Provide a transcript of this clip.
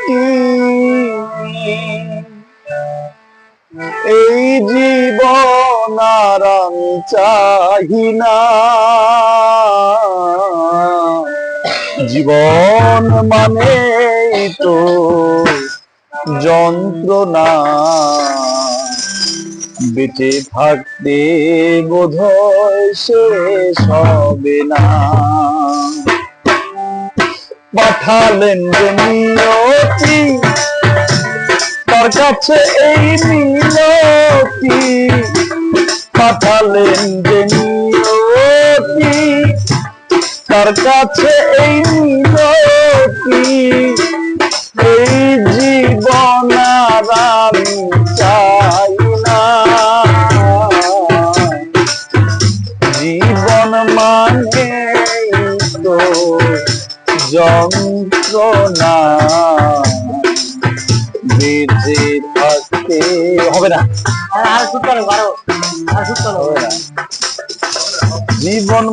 কি এই জীবন আর আমি চাহি না। জীবন মানেই তো যন্ত্রণা, বেঁচে থাকতে বোধহয় শেষ হবে না। পাঠালেন যে নিয়তি, তার কাছে এই মিনতি। পাঠালেন যে নিয়তি, তার কাছে এই মিনতি। এই জীবন আর আমি চাই না। জীবন মানে তো যন্ত্রণা, বেঁচে থাকতে হবে না। জীবন